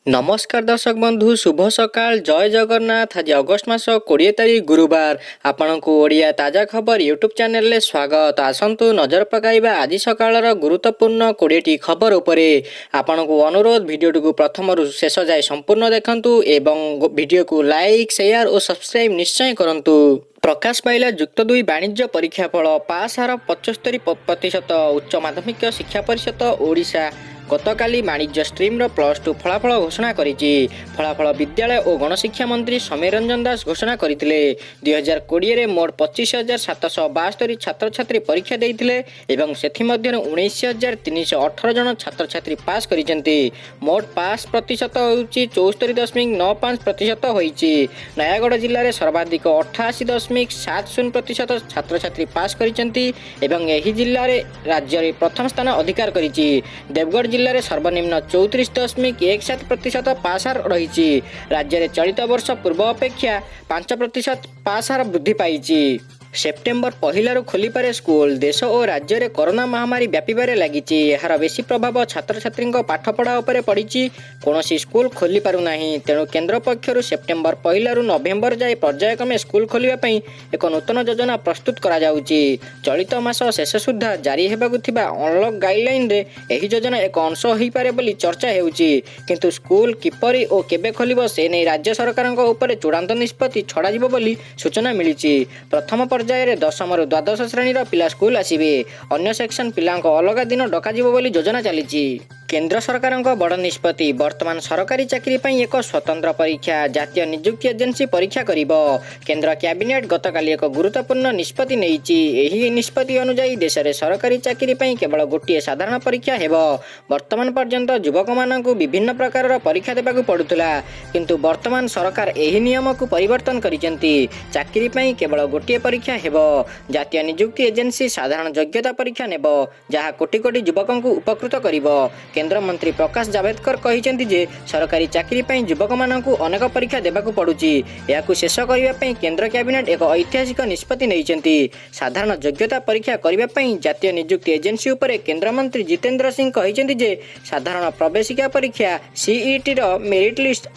नमस्कार दर्शक बंधु शुभ सकाल जय जगन्नाथ। आज अगस्ट मास 20 तारिख गुरुवार। आपण को ओडिया ताजा खबर यूट्यूब चैनल ले स्वागत। आसंतु नजर पकाइबा आज सकाळर गुरुत्वपूर्ण 20 टी खबर उपरे। आपण को अनुरोध वीडियो को प्रथम रु शेष जाय संपूर्ण देखंतु एवं वीडियो को लाइक शेयर और सब्सक्राइब निश्चय करंतु। प्रकाश पाइला युक्त 2 वाणिज्य परीक्षा फल पास हार 75% उच्च माध्यमिक शिक्षा परिषद ओडिशा गतकाली वाणिज्य स्ट्रीम्र +2 फलाफल घोषणा करिछि। फलाफल विद्यालय और गणशिक्षा मंत्री समीर रंजन दास घोषणा करथिले। 2020 रे मोट 25,772 छात्र छात्री परीक्षा देइथिले एवं सेथि मध्य 19,318 जन छात्र छात्री पास करिसेंती। मोट पास प्रतिशत होउछि 74.95% होइछि। नयागढ़ जिल्ला रे सर्वाधिक 88.70% छात्र छात्री पास करिसेंती एवं एही जिल्ला रे राज्य रे प्रथम स्थान अधिकार करिछि। देवगढ़ जिल्ला रे सर्वनिम्न 34.17% पास हार रही। राज्य में चलित वर्ष पूर्व अपेक्षा 5% पास हार वृद्धि पाई। सेप्टेम्बर 1 खोली पारे स्कूल। देश और राज्य में कोरोना महामारी व्यापार लगी। यार बेसी प्रभाव छात्र छात्री पाठपढ़ा उपर पड़ी। कौन स्कूल खोली पारना तेणु केन्द्र पक्षर सेप्टेम्बर 1 नवेम्बर जाए पर्यायक्रमे स्कूल खोलने एक नूतन योजना प्रस्तुत करा जाउची। चलित मास शेष सुधा जारी होगा अनलक गाइडलाइन रे एही योजना एक अंश हो पारे बोली चर्चा होउची। किंतु स्कूल किपरि और केबे खोलिबो से नहीं राज्य सरकार चूड़ांत निष्पत्ति छड़ा जिवो बोली सूचना मिली। प्रथम पर्यायर 10 रु द्वादश श्रेणी पिला स्कूल आसिबे। अन्य सेक्शन पिलांक अलग दिन डकाजिवो बोली योजना चली। केंद्र सरकार बड़ निष्पत्ति। वर्तमान सरकारी चाकरी पई एक स्वतंत्र परीक्षा जातीय नियुक्ति एजेंसी परीक्षा करिबो। केंद्र कैबिनेट गतकाली एक गुरुत्वपूर्ण निष्पत्ति नेइछि। एही निष्पत्ति अनुसार देश में सरकारी चाकरी पई केवल गोटे साधारण परीक्षा हेबो। वर्तमान पर्यंत युवक मानकु विभिन्न प्रकार परीक्षा देबाकु पडुतला, किंतु वर्तमान सरकार एही नियम को परिवर्तन करिसेंती। चाकरी पई केवल गोटे परीक्षा हेबो। जातीय नियुक्ति एजेंसी साधारण योग्यता परीक्षा नेबो, जहा कोटी कोटी युवकंकु उपकृत करिबो। केंद्र मंत्री प्रकाश जावड़ेकर कहिसेंती जे सरकारी चाकरी पई युवक मानकु अनेक परीक्षा देबाकु पडुची। याकु शेष करिबा पई केंद्र कैबिनेट एक ऐतिहासिक निष्पत्ति नेइसेंती। साधारण योग्यता परीक्षा करिबा पई जातीय नियुक्ति एजेंसी उपरे केंद्र मंत्री जितेंद्र सिंह कहिसेंती जे साधारण प्रवेशिका परीक्षा सीईटी रो मेरिट लिस्ट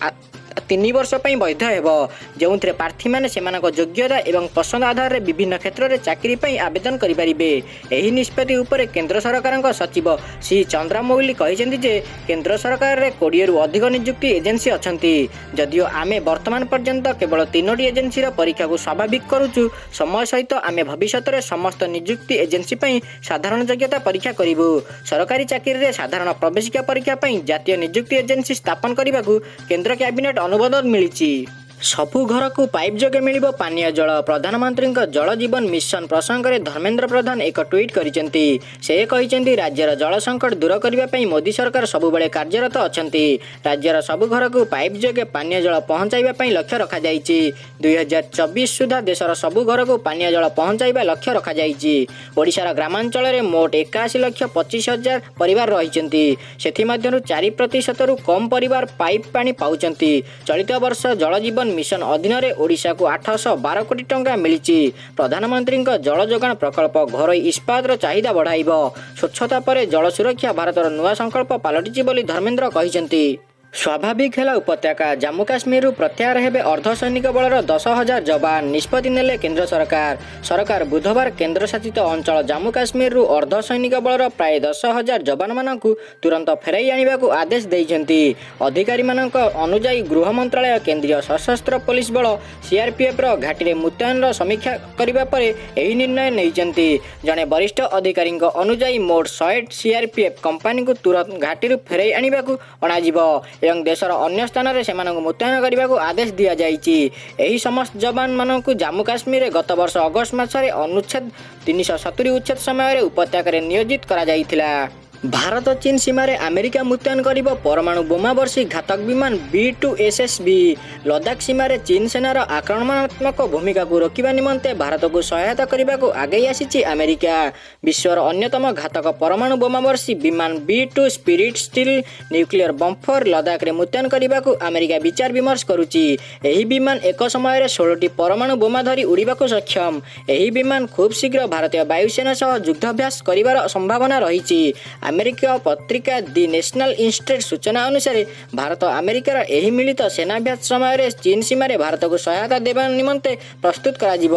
3 वर्ष पई वैध हेबो, जेउंथरे प्रार्थी माने सेमानक योग्यता एवं पसंद आधार रे विभिन्न क्षेत्र रे चाकरी पई आवेदन करि परिबे। एही निष्पत्ति उपरे केंद्र सरकारक सचिव सी चंद्रमौली कहिसेंती जे केंद्र सरकार रे 20 रु अधिक नियुक्ति एजेंसी अछंती। जदियो आमे वर्तमान पर्यंत केवल 3टी एजेंसी रो परीक्षा को स्वाभाविक करूछु, समय सहित आमे भविष्यत रे समस्त नियुक्ति एजेंसी पई साधारण योग्यता परीक्षा करिवु। सरकारी चाकरी रे साधारण प्रवेशिका परीक्षा पई जातीय नियुक्ति एजेंसी स्थापन करिबाकू केंद्र कैबिनेट अनुमोदन मिलिछि। सबु घर को पाइप जोगे मिलिबो पानीय जल। प्रधानमंत्री जल जीवन मिशन प्रसंग में धर्मेंद्र प्रधान एक ट्वीट करिसेंती। से कहिसेंती राज्यर जल संकट दूर करबा पई मोदी सरकार सबुबेले कार्यरत अछंती। राज्यर सबु घर को पाइप जोगे पानीय जल पहुंचाइबा पई लक्ष्य रखा जाइछि। 2024 सुधा देशर सबु घर को पानीय जल पहुंचाइबा लक्ष्य रखा जाइछि। ओडिशार ग्रामांचल रे मोट 81,25,000 परिवार रहिसेंती। सेथि मध्यरु 4% रु कम परिवार पाइप पानी पाउचंती। चलित वर्ष जल जीवन मिशन अधीन रे ओडिशा को 812 कोटी टंका मिलिछि। प्रधानमंत्री जल जोगान प्रकल्प घरोई इस्पात चाहिदा बढ़ाइबो। स्वच्छता पर जल सुरक्षा भारतर नुआ संकल्प पलटिछि बोली धर्मेंद्र कहिसेंती। स्वाभाविक है उपत्यका। जम्मू काश्मीर प्रत्याहार हेबे अर्धसैनिक बलर 10,000 जवान। निष्पत्ति नेले केंद्र सरकार। सरकार बुधवार केंद्र शासित अंचल जम्मू काश्मीर अर्धसैनिक बलर प्राय 10,000 जवान मानकु तुरंत फेराई आनिबाकू आदेश दैछंती। अधिकारी मानक अनुसार गृह मंत्रालय केंद्रीय सशस्त्र पुलिस बल सीआरपीएफ रो घाटी रे मुतयन रो समीक्षा करिबा परे एही निर्णय नैछंती। जने वरिष्ठ अधिकारी अनुसार मोट 100 सीआरपीएफ कंपनी को तुरंत घाटी रू फेराई आनिबाकू अणाजिबो एवं देशर अन्य स्थान में से मुतयन करने को आदेश दिया जाइछि। एही समस्त जवान मानकु जम्मू काश्मीर गत वर्ष अगस्त मासरे अनुच्छेद 370 उच्छेद समय उपत्यका नियोजित करा जाइथिला। भारत चीन सीमार अमेरिका मुतयन करिब परमाणु बोमा वर्षी घातक विमान B-2SSB। लद्दाख सीमार चीन सेनार आक्रमणात्मक भूमिका को रोकवा निमंते भारत को सहायता करने को आगे आसी अमेरिका। विश्वर अन्यतम घातक परमाणु बोमा वर्षी विमान B-2 spirit steel nuclear bumper Ladakh रे मुतयन करने को अमेरिका विचार विमर्श करुछि। एही विमान एक समय 16टी परमाणु बोमा धरी उड़ीबा को सक्षम। एही विमान खूब शीघ्र भारतीय वायुसेना सह युद्धाभ्यास करिवार संभावना रही। ଆମେରିକା ପତ୍ରିକା ଦି ନ୍ୟାସନାଲ ଇନଷ୍ଟିଚ୍ୟୁଟ୍ ସୂଚନା ଅନୁସାରେ ଭାରତ ଆମେରିକାର ଏହି ମିଳିତ ସେନାଭ୍ୟାସ ସମୟରେ ଚୀନ ସୀମାରେ ଭାରତକୁ ସହାୟତା ଦେବା ନିମନ୍ତେ ପ୍ରସ୍ତୁତ କରାଯିବ।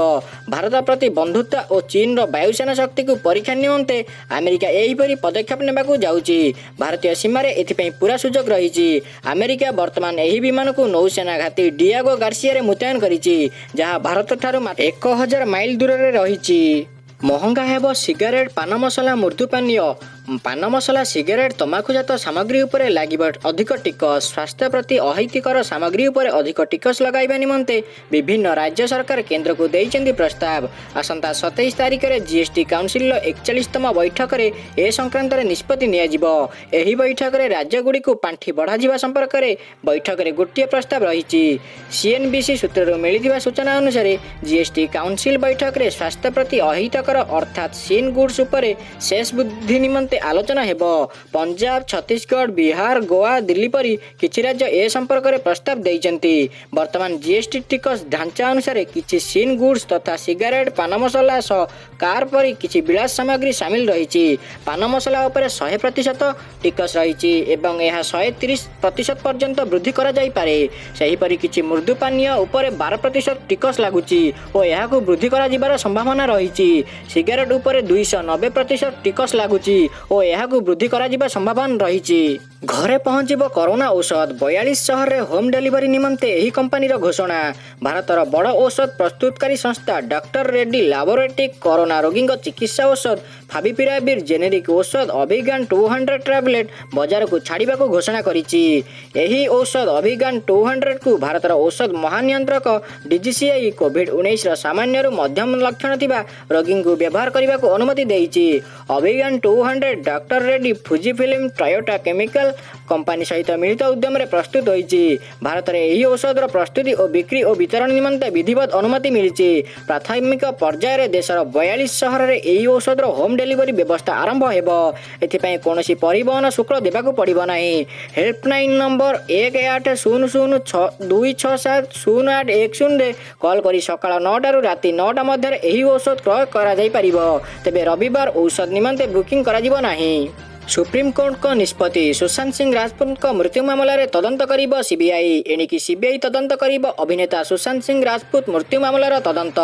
ଭାରତ ପ୍ରତି ବନ୍ଧୁତା ଓ ଚୀନର ବାୟୁସେନା ଶକ୍ତିକୁ ପରୀକ୍ଷା ନିମନ୍ତେ ଆମେରିକା ଏହିପରି ପଦକ୍ଷେପ ନେବାକୁ ଯାଉଛି। ଭାରତୀୟ ସୀମାରେ ଏଥିପାଇଁ ପୁରା ସୁଯୋଗ ରହିଛି। ଆମେରିକା ବର୍ତ୍ତମାନ ଏହି ବିମାନକୁ ନୌସେନା ଘାଟି ଡିଆଗୋ ଗାର୍ସିଆରେ ମୁତୟନ କରିଛି, ଯାହା ଭାରତଠାରୁ 1000 ମାଇଲ ଦୂରରେ ରହିଛି। ମହଙ୍ଗା ହେବ ସିଗାରେଟ୍, ପାନ ମସଲା, ମୃଦୁ ପାନୀୟ। ପାନ ମସଲା, ସିଗାରେଟ୍, ତମାଖୁଜାତ ସାମଗ୍ରୀ ଉପରେ ଲାଗିବ ଅଧିକ ଟିକସ। ସ୍ୱାସ୍ଥ୍ୟ ପ୍ରତି ଅହିତକର ସାମଗ୍ରୀ ଉପରେ ଅଧିକ ଟିକସ ଲଗାଇବା ନିମନ୍ତେ ବିଭିନ୍ନ ରାଜ୍ୟ ସରକାର କେନ୍ଦ୍ରକୁ ଦେଇଛନ୍ତି ପ୍ରସ୍ତାବ। ଆସନ୍ତା 27 ତାରିଖରେ ଜିଏସ୍ଟି କାଉନସିଲର 41ତମ ବୈଠକରେ ଏ ସଂକ୍ରାନ୍ତରେ ନିଷ୍ପତ୍ତି ନିଆଯିବ। ଏହି ବୈଠକରେ ରାଜ୍ୟଗୁଡ଼ିକୁ ପାଣ୍ଠି ବଢ଼ାଯିବା ସମ୍ପର୍କରେ ବୈଠକରେ ଗୋଟିଏ ପ୍ରସ୍ତାବ ରହିଛି। ସିଏନ୍ବିସି ସୂତ୍ରରୁ ମିଳିଥିବା ସୂଚନା ଅନୁସାରେ ଜିଏସ୍ଟି କାଉନସିଲ ବୈଠକରେ ସ୍ୱାସ୍ଥ୍ୟ ପ୍ରତି ଅହିତକର ଅର୍ଥାତ୍ ସିନ୍ ଗୁଡ୍ସ ଉପରେ ସେସ୍ ବୃଦ୍ଧି ନିମନ୍ତେ ଆଲୋଚନା ହେବ। ପଞ୍ଜାବ, ଛତିଶଗଡ଼, ବିହାର, ଗୋଆ, ଦିଲ୍ଲୀ ପରି କିଛି ରାଜ୍ୟ ଏ ସମ୍ପର୍କରେ ପ୍ରସ୍ତାବ ଦେଇଛନ୍ତି। ବର୍ତ୍ତମାନ ଜିଏସ୍ଟି ଟିକସ ଢାଞ୍ଚା ଅନୁସାରେ କିଛି ସିନ୍ ଗୁଡ୍ସ ତଥା ସିଗାରେଟ୍, ପାନ ମସଲା ସହ କାର୍ ପରି କିଛି ବିଳାସ ସାମଗ୍ରୀ ସାମିଲ ରହିଛି। ପାନ ମସଲା ଉପରେ 100% ଟିକସ ରହିଛି ଏବଂ ଏହା 130% ପର୍ଯ୍ୟନ୍ତ ବୃଦ୍ଧି କରାଯାଇପାରେ। ସେହିପରି କିଛି ମୃଦୁ ପାନୀୟ ଉପରେ 12% ଟିକସ ଲାଗୁଛି ଓ ଏହାକୁ ବୃଦ୍ଧି କରାଯିବାର ସମ୍ଭାବନା ରହିଛି। ସିଗାରେଟ୍ ଉପରେ 290% ଟିକସ ଲାଗୁଛି ଓ ଏହାକୁ ବୃଦ୍ଧି କରାଯିବା ସମ୍ଭାବନା ରହିଛି। ଘରେ ପହଞ୍ଚିବ କରୋନା ଔଷଧ। 42 ସହରରେ ହୋମ୍ ଡେଲିଭରି ନିମନ୍ତେ ଏହି କମ୍ପାନୀର ଘୋଷଣା। ଭାରତର ବଡ଼ ଔଷଧ ପ୍ରସ୍ତୁତକାରୀ ସଂସ୍ଥା ଡକ୍ଟର ରେଡ୍ଡି ଲାବୋରେଟୋରୀ କରୋନା ରୋଗୀଙ୍କ ଚିକିତ୍ସା ଔଷଧ ଫାଭିପିରାଭିର ଜେନେରିକ୍ ଔଷଧ ଅଭିଗାନ 200 ଟ୍ୟାବଲେଟ୍ ବଜାରକୁ ଛାଡ଼ିବାକୁ ଘୋଷଣା କରିଛି। ଏହି ଔଷଧ ଅଭିଗାନ 200କୁ ଭାରତର ଔଷଧ ମହାନିୟନ୍ତ୍ରକ ଡିଜିସିଆଇ କୋଭିଡ୍-19ର ସାମାନ୍ୟରୁ ମଧ୍ୟମ ଲକ୍ଷଣ ଥିବା ରୋଗୀଙ୍କୁ ବ୍ୟବହାର କରିବାକୁ ଅନୁମତି ଦେଇଛି। Avigan 200 doctor Reddy, Fujifilm, Toyota chemical company ସହିତ ମିଳିତ ଉଦ୍ୟମରେ ପ୍ରସ୍ତୁତ ହୋଇଛି। ଭାରତରେ ଏହି ଔଷଧର ପ୍ରସ୍ତୁତି ଓ ବିକ୍ରି ଓ ବିତରଣ ନିମନ୍ତେ ବିଧିବଦ୍ଧ ଅନୁମତି ମିଳିଛି। ପ୍ରାଥମିକ ପର୍ଯ୍ୟାୟରେ ଦେଶର 42 ସହରରେ ଏହି ଔଷଧର ହୋମ୍ ଡେଲିଭରି ବ୍ୟବସ୍ଥା ଆରମ୍ଭ ହେବ। ଏଥିପାଇଁ କୌଣସି ପରିବହନ ଶୁଳ୍କ ଦେବାକୁ ପଡ଼ିବ ନାହିଁ। ହେଲ୍ପଲାଇନ୍ ନମ୍ବର 1800-267-0810ରେ କଲ୍ କରି ସକାଳ 9ଟାରୁ ରାତି 9ଟା ମଧ୍ୟରେ ଏହି ଔଷଧ କ୍ରୟ କରାଯାଇପାରିବ। ତେବେ ରବିବାର ଔଷଧ ନିମନ୍ତେ ବୁକିଂ କରାଯିବ ନାହିଁ। ସୁପ୍ରିମକୋର୍ଟଙ୍କ ନିଷ୍ପତ୍ତି। ସୁଶାନ୍ତ ସିଂ ରାଜପୁତଙ୍କ ମୃତ୍ୟୁ ମାମଲାରେ ତଦନ୍ତ କରିବ ସିବିଆଇ। ଏଣିକି ସିବିଆଇ ତଦନ୍ତ କରିବ ଅଭିନେତା ସୁଶାନ୍ତ ସିଂ ରାଜପୁତ ମୃତ୍ୟୁ ମାମଲାର ତଦନ୍ତ।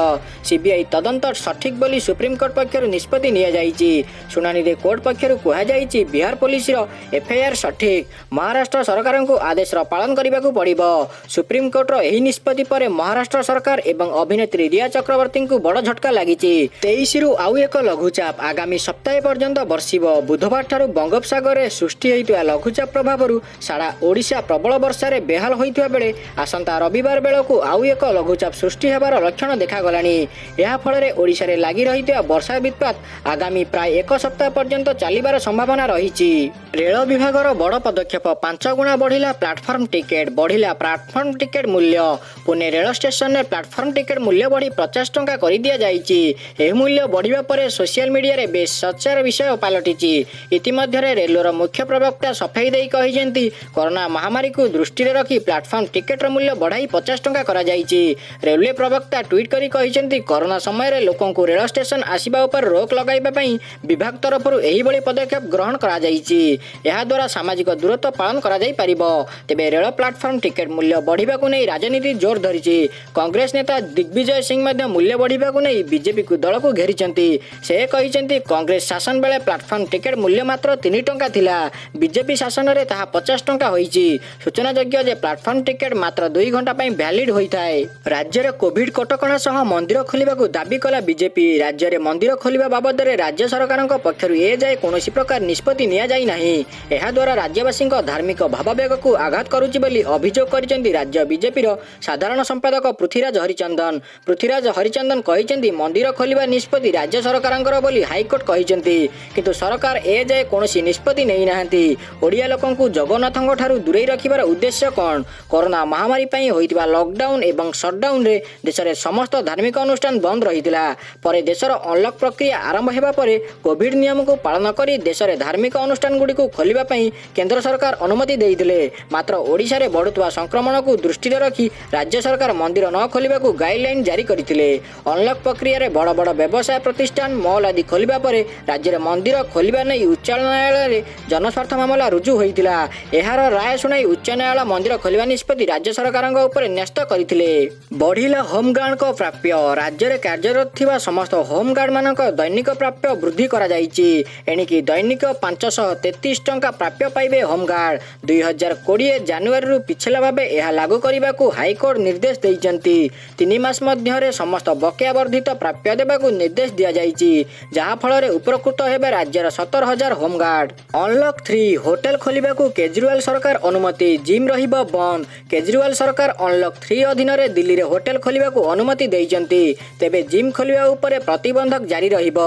ସିବିଆଇ ତଦନ୍ତ ସଠିକ୍ ବୋଲି ସୁପ୍ରିମକୋର୍ଟ ପକ୍ଷରୁ ନିଷ୍ପତ୍ତି ନିଆଯାଇଛି। ଶୁଣାଣିରେ କୋର୍ଟ ପକ୍ଷରୁ କୁହାଯାଇଛି, ବିହାର ପୋଲିସର ଏଫ୍ଆଇଆର୍ ସଠିକ୍। ମହାରାଷ୍ଟ୍ର ସରକାରଙ୍କୁ ଆଦେଶର ପାଳନ କରିବାକୁ ପଡ଼ିବ। ସୁପ୍ରିମକୋର୍ଟର ଏହି ନିଷ୍ପତ୍ତି ପରେ ମହାରାଷ୍ଟ୍ର ସରକାର ଏବଂ ଅଭିନେତ୍ରୀ ରିୟା ଚକ୍ରବର୍ତ୍ତୀଙ୍କୁ ବଡ଼ ଝଟକା ଲାଗିଛି। 23ରୁ ଆଉ ଏକ ଲଘୁଚାପ ଆଗାମୀ ସପ୍ତାହ ପର୍ଯ୍ୟନ୍ତ ବର୍ଷିବ। ବୁଧବାରଠାରୁ ବଙ୍ଗୋପସାଗରରେ ସୃଷ୍ଟି ହୋଇଥିବା ଲଘୁଚାପ ପ୍ରଭାବରୁ ସାରା ଓଡ଼ିଶା ପ୍ରବଳ ବର୍ଷାରେ ବେହାଲ ହୋଇଥିବା ବେଳେ ଆସନ୍ତା ରବିବାର ବେଳକୁ ଆଉ ଏକ ଲଘୁଚାପ ସୃଷ୍ଟି ହେବାର ଲକ୍ଷଣ ଦେଖାଗଲାଣି। ଏହା ଫଳରେ ଓଡ଼ିଶାରେ ଲାଗି ରହିଥିବା ବର୍ଷା ବିତ୍ପାତ ଆଗାମୀ ପ୍ରାୟ ଏକ ସପ୍ତାହ ପର୍ଯ୍ୟନ୍ତ ଚାଲିବାର ସମ୍ଭାବନା ରହିଛି। ରେଳ ବିଭାଗର ବଡ଼ ପଦକ୍ଷେପ। 5 ଗୁଣା ବଢ଼ିଲା ପ୍ଲାଟଫର୍ମ ଟିକେଟ୍। ବଢ଼ିଲା ପ୍ଲାଟଫର୍ମ ଟିକେଟ୍ ମୂଲ୍ୟ। ପୁନେ ରେଳ ଷ୍ଟେସନରେ ପ୍ଲାଟଫର୍ମ ଟିକେଟ୍ ମୂଲ୍ୟ ବଢ଼ି 50 ଟଙ୍କା କରିଦିଆଯାଇଛି। ଏହି ମୂଲ୍ୟ ବଢ଼ିବା ପରେ ସୋସିଆଲ ମିଡ଼ିଆରେ ବେଶ୍ ଚର୍ଚ୍ଚାର ବିଷୟ ପାଲଟିଛି। ଇତିମଧ୍ୟରେ ରେଲୱେର ମୁଖ୍ୟ ପ୍ରବକ୍ତା ସଫେଇ ଦେଇ କହିଛନ୍ତି, କରୋନା ମହାମାରୀକୁ ଦୃଷ୍ଟିରେ ରଖି ପ୍ଲାଟଫର୍ମ ଟିକେଟ୍ର ମୂଲ୍ୟ ବଢ଼ାଇ 50 ଟଙ୍କା କରାଯାଇଛି। ରେଲୱେ ପ୍ରବକ୍ତା ଟ୍ୱିଟ୍ କରି କହିଛନ୍ତି, କରୋନା ସମୟରେ ଲୋକଙ୍କୁ ରେଳ ଷ୍ଟେସନ ଆସିବା ଉପରେ ରୋକ ଲଗାଇବା ପାଇଁ ବିଭାଗ ତରଫରୁ ଏହିଭଳି ପଦକ୍ଷେପ ଗ୍ରହଣ କରାଯାଇଛି। ଏହାଦ୍ୱାରା ସାମାଜିକ ଦୂରତ୍ୱ ପାଳନ କରାଯାଇପାରିବ। ତେବେ ରେଳ ପ୍ଲାଟଫର୍ମ ଟିକେଟ୍ ମୂଲ୍ୟ ବଢ଼ିବାକୁ ନେଇ ରାଜନୀତି ଜୋର ଧରିଛି। କଂଗ୍ରେସ ନେତା ଦିଗ୍ବିଜୟ ସିଂ ମଧ୍ୟ ମୂଲ୍ୟ ବଢ଼ିବାକୁ ନେଇ ବିଜେପିକୁ ଦଳକୁ ଘେରିଛନ୍ତି। ସେ କହିଛନ୍ତି, କଂଗ୍ରେସ ଶାସନ ବେଳେ ପ୍ଲାଟଫର୍ମ ଟିକେଟ୍ ମୂଲ୍ୟ ମାତ୍ର 3 ଟଙ୍କା ଥିଲା। ବିଜେପି ଶାସନରେ ତାହା 50 ଟଙ୍କା ହୋଇଛି। ସୂଚନାଯୋଗ୍ୟ ଯେ ପ୍ଲାଟଫର୍ମ ଟିକେଟ୍ ମାତ୍ର 2 ଘଣ୍ଟା ପାଇଁ ଭ୍ୟାଲିଡ୍ ହୋଇଥାଏ। ରାଜ୍ୟରେ କୋଭିଡ୍ କଟକଣା ସହ ମନ୍ଦିର ଖୋଲିବାକୁ ଦାବି କଲା ବିଜେପି। ରାଜ୍ୟରେ ମନ୍ଦିର ଖୋଲିବା ବାବଦରେ ରାଜ୍ୟ ସରକାରଙ୍କ ପକ୍ଷରୁ ଏଯାଏ କୌଣସି ପ୍ରକାର ନିଷ୍ପତ୍ତି ନିଆଯାଇ ନାହିଁ। ଏହାଦ୍ୱାରା ରାଜ୍ୟବାସୀଙ୍କ ଧାର୍ମିକ ଭାବାବେଗକୁ ଆଘାତ କରୁଛି ବୋଲି ଅଭିଯୋଗ କରିଛନ୍ତି ରାଜ୍ୟ ବିଜେପିର ସାଧାରଣ ସମ୍ପାଦକ ପୃଥ୍ୱୀରାଜ ହରିଚନ୍ଦନ। ପୃଥ୍ୱୀରାଜ ହରିଚନ୍ଦନ କହିଛନ୍ତି, ମନ୍ଦିର ଖୋଲିବା ନିଷ୍ପତ୍ତି ରାଜ୍ୟ ସରକାରଙ୍କର ବୋଲି ହାଇକୋର୍ଟ କହିଛନ୍ତି, କିନ୍ତୁ ସରକାର ଏଯାଏ କୌଣସି ନିଷ୍ପତ୍ତି ନେଇନାହାନ୍ତି। ଓଡ଼ିଆ ଲୋକଙ୍କୁ ଜଗନ୍ନାଥଙ୍କ ଠାରୁ ଦୂରେଇ ରଖିବାର ଉଦ୍ଦେଶ୍ୟ କ'ଣ? କରୋନା ମହାମାରୀ ପାଇଁ ହୋଇଥିବା ଲକଡାଉନ ଏବଂ ସଟଡାଉନରେ ଦେଶରେ ସମସ୍ତ ଧାର୍ମିକ ଅନୁଷ୍ଠାନ ବନ୍ଦ ରହିଥିଲା। ପରେ ଦେଶର ଅନଲକ୍ ପ୍ରକ୍ରିୟା ଆରମ୍ଭ ହେବା ପରେ କୋଭିଡ୍ ନିୟମକୁ ପାଳନ କରି ଦେଶରେ ଧାର୍ମିକ ଅନୁଷ୍ଠାନଗୁଡ଼ିକୁ ଖୋଲିବା ପାଇଁ କେନ୍ଦ୍ର ସରକାର ଅନୁମତି ଦେଇଥିଲେ। ମାତ୍ର ଓଡ଼ିଶାରେ ବଢ଼ୁଥିବା ସଂକ୍ରମଣକୁ ଦୃଷ୍ଟିରେ ରଖି ରାଜ୍ୟ ସରକାର ମନ୍ଦିର ନ ଖୋଲିବାକୁ ଗାଇଡଲାଇନ୍ ଜାରି କରିଥିଲେ। ଅନଲକ୍ ପ୍ରକ୍ରିୟାରେ ବଡ଼ ବଡ଼ ବ୍ୟବସାୟ ପ୍ରତିଷ୍ଠାନ, ମଲ୍ ଆଦି ଖୋଲିବା ପରେ ରାଜ୍ୟରେ ମନ୍ଦିର ଖୋଲିବା ନେଇ ଉଚ୍ଚାଳନ ନ୍ୟାୟାଳୟରେ ଜନସ୍ୱାର୍ଥ ମାମଲା ରୁଜୁ ହୋଇଥିଲା। ଏହାର ରାୟ ଶୁଣାଇ ଉଚ୍ଚ ନ୍ୟାୟାଳୟ ମନ୍ଦିର ଖୋଲିବା ନିଷ୍ପତ୍ତି ରାଜ୍ୟ ସରକାରଙ୍କ ଉପରେ ନ୍ୟସ୍ତ କରିଥିଲେ। ବଢ଼ିଲା ହୋମଗାର୍ଡଙ୍କ ପ୍ରାପ୍ୟ। ରାଜ୍ୟରେ କାର୍ଯ୍ୟରତ ଥିବା ସମସ୍ତ ହୋମଗାର୍ଡମାନଙ୍କ ଦୈନିକ ପ୍ରାପ୍ୟ ବୃଦ୍ଧି କରାଯାଇଛି। ଏଣିକି ଦୈନିକ 533 ଟଙ୍କା ପ୍ରାପ୍ୟ ପାଇବେ ହୋମଗାର୍ଡ। 2020 ଜାନୁଆରୀରୁ ପିଛଲା ଭାବେ ଏହା ଲାଗୁ କରିବାକୁ ହାଇକୋର୍ଟ ନିର୍ଦ୍ଦେଶ ଦେଇଛନ୍ତି। 3 ମାସ ମଧ୍ୟରେ ସମସ୍ତ ବକେୟା ବର୍ଦ୍ଧିତ ପ୍ରାପ୍ୟ ଦେବାକୁ ନିର୍ଦ୍ଦେଶ ଦିଆଯାଇଛି, ଯାହାଫଳରେ ଉପକୃତ ହେବେ ରାଜ୍ୟର 17,000 ହୋମଗାର୍ଡ। ଅନଲକ୍ 3 ହୋଟେଲ ଖୋଲିବାକୁ କେଜରିୱାଲ ସରକାର ଅନୁମତି। ଜିମ୍ ରହିବ ବନ୍ଦ। କେଜରିୱାଲ ସରକାର ଅନଲକ୍ 3 ଅଧୀନରେ ଦିଲ୍ଲୀରେ ହୋଟେଲ ଖୋଲିବାକୁ ଅନୁମତି ଦେଇଛନ୍ତି। ତେବେ ଜିମ୍ ଖୋଲିବା ଉପରେ ପ୍ରତିବନ୍ଧକ ଜାରି ରହିବ।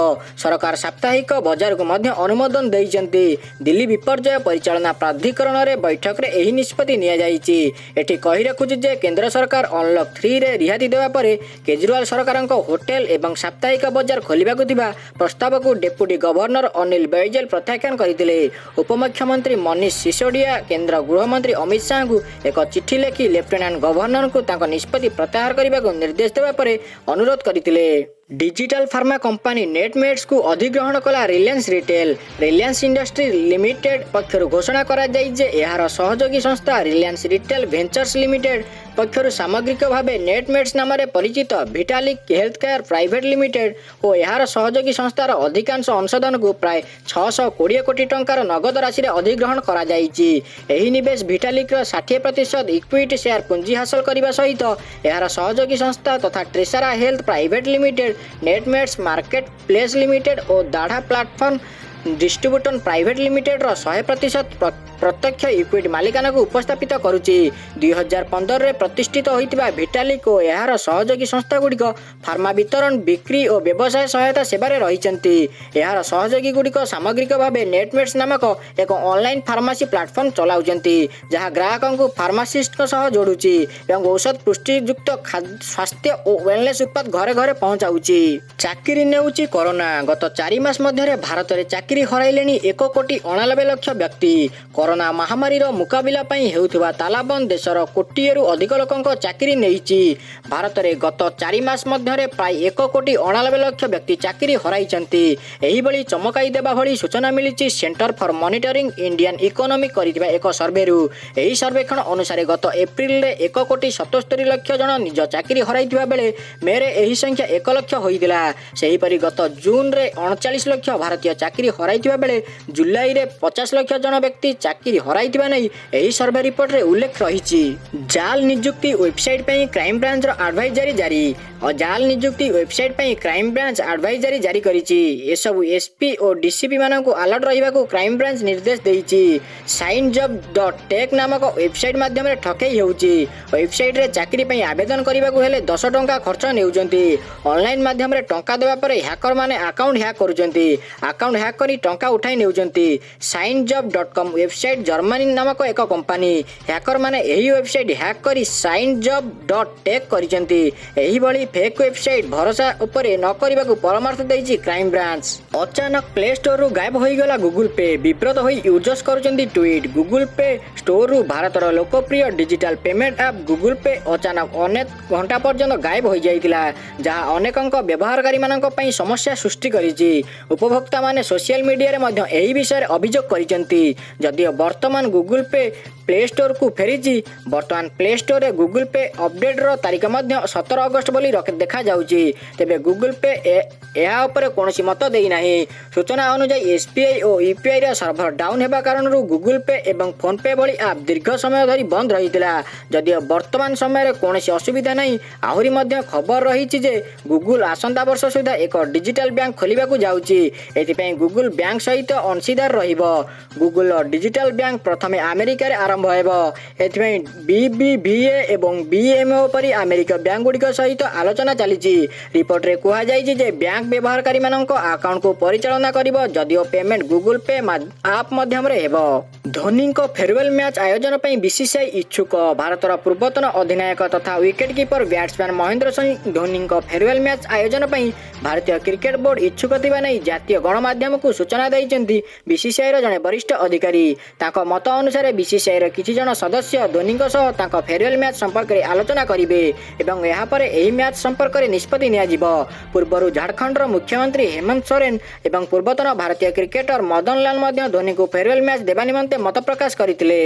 ସରକାର ସାପ୍ତାହିକ ବଜାରକୁ ମଧ୍ୟ ଅନୁମୋଦନ ଦେଇଛନ୍ତି। ଦିଲ୍ଲୀ ବିପର୍ଯ୍ୟୟ ପରିଚାଳନା ପ୍ରାଧିକରଣରେ ବୈଠକରେ ଏହି ନିଷ୍ପତ୍ତି ନିଆଯାଇଛି। ଏଠି କହି ରଖୁଛି ଯେ କେନ୍ଦ୍ର ସରକାର ଅନଲକ୍ 3ରେ ରିହାତି ଦେବା ପରେ କେଜରିୱାଲ ସରକାରଙ୍କ ହୋଟେଲ ଏବଂ ସାପ୍ତାହିକ ବଜାର ଖୋଲିବାକୁ ଥିବା ପ୍ରସ୍ତାବକୁ ଡେପୁଟି ଗଭର୍ଣ୍ଣର ଅନିଲ ବୈଜଲ ପ୍ରତ୍ୟାଖ୍ୟାନ କରିଥିଲେ। ଉପମୁଖ୍ୟମନ୍ତ୍ରୀ ମନୀଷ ସିସୋଡିଆ କେନ୍ଦ୍ର ଗୃହମନ୍ତ୍ରୀ ଅମିତ ଶାହଙ୍କୁ ଏକ ଚିଠି ଲେଖି ଲେଫ୍ଟନାଣ୍ଟ ଗଭର୍ଣ୍ଣରଙ୍କୁ ତାଙ୍କ ନିଷ୍ପତ୍ତି ପ୍ରତ୍ୟାହାର କରିବାକୁ ନିର୍ଦ୍ଦେଶ ଦେବା ପରେ ଅନୁରୋଧ କରିଥିଲେ। डिजिटल फार्मा कंपनी नेटमेट्स को अधिग्रहण कला Reliance Retail. Reliance Industry Limited पक्षर घोषणा करा जाय जे एहार सहयोगी संस्था रिलायंस रिटेल वेंचर्स लिमिटेड पक्षर सामग्रिक भाव नेटमेट्स नाम परिचित Vitalic Health Care Private Limited और एहार सहयोगी संस्थार अधिकांश अंशधन को प्राय 620 कोटी टंकार नगद राशि अधिग्रहण करा जायछि। एही निवेश विटालिक 60% इक्विटी शेयर पूंजी हासिल करने सहित एहार सहयोगी संस्था तथा Tresara Health Private Limited Netmeds Market Place Limited और Dadha platform distributor private limited 100% प्रत्यक्ष इक्विटी मालिकाना को उपस्थापित करुच्ची। 2015 प्रतिष्ठित होइतिबा विटालिक और एहार सहयोगी संस्था गुड़िक फार्मा वितरण बिक्री और व्यवसाय सहायता सेवारे रहिचंती। एहार सहयोगी गुड़िक सामग्रिक भाव नेटमेट्स नामक एक ऑनलाइन फार्मासी प्लाटफॉर्म चलाउचंती, जहां ग्राहकों को फार्मासिस्ट सह जोड़ुची एवं औषध पुष्टियुक्त स्वास्थ्य और वेलनेस उत्पाद घरे घरे पहुंचाउची। चाकरी नेउची कोरोना। गत 4 मास मध्य भारत में चाकरी हराइलेनी 1,98,00,000 व्यक्ति। कोरोना महामारी मुकाबिला पई हेउथिबा तालाबंद देशर कोटिएरु अधिक लोकंक चाकरी नेइची। भारत में गत 4 मास मध्य प्राय 1,98,00,000 व्यक्ति चाकरी हराइचंती। एही बळी चमकाई देबा भली सूचना मिलिची Centre for Monitoring Indian Economy करिथिबा एक सर्वेरु। एही सर्वेक्षण अनुसार गत एप्रिल रे 1,77,00,000 जन निज चाकरी हराइथिबा बेले मे रे एही संख्या 1 लाख होइतिला। सेही परि गत जून रे 39 लाख भारतीय चाकरी हराइथिबा बेले जुलाई रे 50 लाख जन व्यक्ति चाकरी हराइथिबा नै एही सर्वे रिपोर्ट रे उल्लेख रहिछि। जाल नियुक्ति वेबसाइट पे क्राइम ब्रांच एडवाइजरी जारी। और जाल नियुक्ति वेबसाइट पे क्राइम ब्रांच एडवाइजरी जारी करिछि। ए सब एसपी और डीसीपी मानन को अलर्ट रहिबाकू क्राइम ब्रांच निर्देश देइछि। साइनजॉब.टेक नामक वेबसाइट माध्यम रे ठकेई हेउछि। वेबसाइट रे चाकरी पे आवेदन करबाकू हेले 10 टंका खर्च नेउचंती। ऑनलाइन माध्यम रे टंका देबा परे हैकर माने अकाउंट हैक करूचंती। अकाउंट हैक करी टंका उठाई नेउचंती। साइनजॉब.com वेबसाइट जर्मनी नामक एक कंपनी। हैकर माने एही वेबसाइट हैक करी साइनजॉब.टेक करिसंती। एही बळी फेक वेबसाइट भरोसा उपरे न करबाकू परामर्श देइछि क्राइम ब्रांच। अचानक प्ले स्टोर रु गायब होई गला गूगल पे। विब्रत होई यूजर्स करूचंती ट्वीट। गूगल पे स्टोर रु भारतर लोकप्रिय डिजिटल पेमेंट ऐप गूगल पे अचानक अनेक घंटा पर्यंत गायब होई जाइतिला, जहां अनेकंक व्यवहारकारी मानक पई समस्या सृष्टि करिछि। उपभोक्ता माने सोशल मीडिया रे मध्य एही विषय रे अभियोग करिसंती। जदियो वर्तमान गूगल पे प्ले स्टोर को फेरिछि। वर्तमान प्ले स्टोर रे गूगल पे अपडेट रो तारीख मध्य 17 अगस्त बोली देखा जाउछि। तेबे गूगल पे एहा ऊपर कोनोसी मत देई नाही। सूचना अनुसार एसबीआई और यूपीआई रे सर्भर डाउन हेबा कारण गूगल पे एवं फोन पे भली ऐप दीर्घ समय धरी बंद रहितिला। जदियो वर्तमान समय रे कोनोसी असुविधा नाही। आहुरी मध्य खबर रहिछि जे गूगल आसंता वर्ष सुधा एक डिजिटल बैंक खोलिबाकू जाउछि। एथिपई गूगल बैंक सहित अंशीदार रहिबो। गूगल डिजिटल बैंक प्रथमे अमेरिका रे आरंभ हेबो। एथिपई बीबीवीए एवं बीएमओ परि अमेरिका बैंक गुडिक सहित आलोचना चलीछि। रिपोर्ट रे कुहा जाइछि जे बैंक व्यवहारकारी मानक अकाउंट को परिचालना करिबो, जदियो पेमेंट गूगल पे ऐप माध्यम रे हेबो। धोनी को फेयरवेल मैच आयोजन पई बीसीसीआई इच्छुक। भारतर पूर्वतन अधिनायक तथा wicket keeper batsman Mahendra Singh Dhoni को फेयरवेल मैच आयोजन पई भारतीय क्रिकेट बोर्ड इच्छुक थिबा नै जातीय गणमाध्यम को सूचना दैछन्ती बीसीसीआई रो जने वरिष्ठ अधिकारी। ତାଙ୍କ ମତ ଅନୁସାରେ ବିସିସିଆଇର କିଛି ଜଣ ସଦସ୍ୟ ଧୋନିଙ୍କ ସହ ତାଙ୍କ ଫେରୱେଲ୍ ମ୍ୟାଚ୍ ସମ୍ପର୍କରେ ଆଲୋଚନା କରିବେ ଏବଂ ଏହାପରେ ଏହି ମ୍ୟାଚ୍ ସମ୍ପର୍କରେ ନିଷ୍ପତ୍ତି ନିଆଯିବ। ପୂର୍ବରୁ ଝାଡ଼ଖଣ୍ଡର ମୁଖ୍ୟମନ୍ତ୍ରୀ ହେମନ୍ତ ସୋରେନ ଏବଂ ପୂର୍ବତନ ଭାରତୀୟ କ୍ରିକେଟର ମଦନ ଲାଲ ମଧ୍ୟ ଧୋନିଙ୍କୁ ଫେରୱେଲ୍ ମ୍ୟାଚ୍ ଦେବା ନିମନ୍ତେ ମତ ପ୍ରକାଶ କରିଥିଲେ।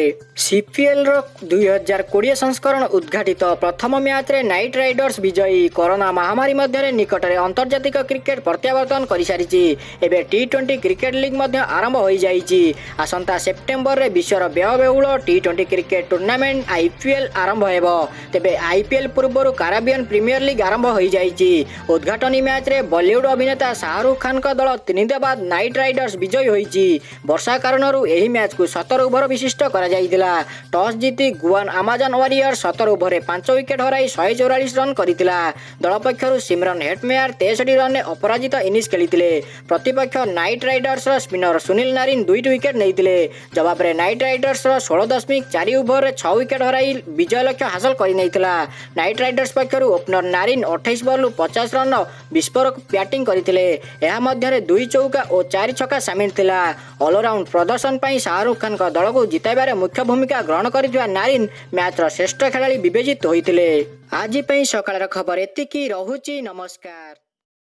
ସିପିଏଲ୍ର 2020 ସଂସ୍କରଣ ଉଦ୍ଘାଟିତ ପ୍ରଥମ ମ୍ୟାଚ୍ରେ ନାଇଟ୍ ରାଇଡର୍ସ ବିଜୟୀ। କରୋନା ମହାମାରୀ ମଧ୍ୟରେ ନିକଟରେ ଆନ୍ତର୍ଜାତିକ କ୍ରିକେଟ ପ୍ରତ୍ୟାବର୍ତ୍ତନ କରିସାରିଛି। ଏବେ ଟି20 କ୍ରିକେଟ ଲିଗ୍ ମଧ୍ୟ ଆରମ୍ଭ ହୋଇଯାଇଛି। ଆସନ୍ତା ସେପ୍ଟେମ୍ବରରେ ବିଶ୍ୱର ବ୍ୟୟବହୁଳ ଟି20 କ୍ରିକେଟ ଟୁର୍ଣ୍ଣାମେଣ୍ଟ IPL ଆରମ୍ଭ ହେବ। ତେବେ IPL ପୂର୍ବରୁ କାରାବିଆନ୍ ପ୍ରିମିୟର ଲିଗ୍ ଆରମ୍ଭ ହୋଇଯାଇଛି। ଉଦ୍ଘାଟନୀ ମ୍ୟାଚ୍ରେ ବଲିଉଡ୍ ଅଭିନେତା ଶାହରୁଖ ଖାନଙ୍କ ଦଳ ତିନିଦେବାଦ ନାଇଟ୍ ରାଇଡର୍ସ ବିଜୟୀ ହୋଇଛି। ବର୍ଷା କାରଣରୁ ଏହି ମ୍ୟାଚ୍କୁ 17 ଓଭର ବିଶିଷ୍ଟ କରାଯାଇଥିଲା। ଟସ୍ ଜିତି ଗୁଆନ ଆମାଜନ ୱାରିୟର୍ସ 17 ଓଭରରେ 5 ୱିକେଟ୍ ହରାଇ 144 ରନ୍ କରିଥିଲା। ଦଳ ପକ୍ଷରୁ ସିମରନ୍ ହେଟମେୟାର 63 ରନ୍ରେ ଅପରାଜିତ ଇନିଂସ୍ ଖେଳିଥିଲେ। ପ୍ରତିପକ୍ଷ ନାଇଟ୍ ରାଇଡର୍ସର ସ୍ପିନର ସୁନୀଲ ନାରିନ୍ 2ଟି ୱିକେଟ୍ ନେଇଥିଲେ। ଜବାବରେ ନାଇଟ୍ ରାଇଡର୍ସର 16.4 ଓଭରରେ 6 ୱିକେଟ୍ ହରାଇ ବିଜୟ ଲକ୍ଷ୍ୟ ହାସଲ କରିନେଇଥିଲା। ନାଇଟ୍ ରାଇଡର୍ସ ପକ୍ଷରୁ ଓପନର ନାରିନ୍ 28 ବଲ୍ରୁ 50 ରନ୍ର ବିସ୍ଫୋରକ ବ୍ୟାଟିଂ କରିଥିଲେ। ଏହା ମଧ୍ୟରେ 2 ଚୌକା ଓ 4 ଛକା ସାମିଲ ଥିଲା। ଅଲରାଉଣ୍ଡ ପ୍ରଦର୍ଶନ ପାଇଁ ଶାହରୁଖ ଖାନଙ୍କ ଦଳକୁ ଜିତାଇବାରେ ମୁଖ୍ୟ ଭୂମିକା ଗ୍ରହଣ କରିଥିବା ନାରିନ୍ ମ୍ୟାଚ୍ର ଶ୍ରେଷ୍ଠ ଖେଳାଳି ବିବେଚିତ ହୋଇଥିଲେ। ଆଜି ପାଇଁ ସକାଳର ଖବର ଏତିକି। ରହୁଛି, ନମସ୍କାର।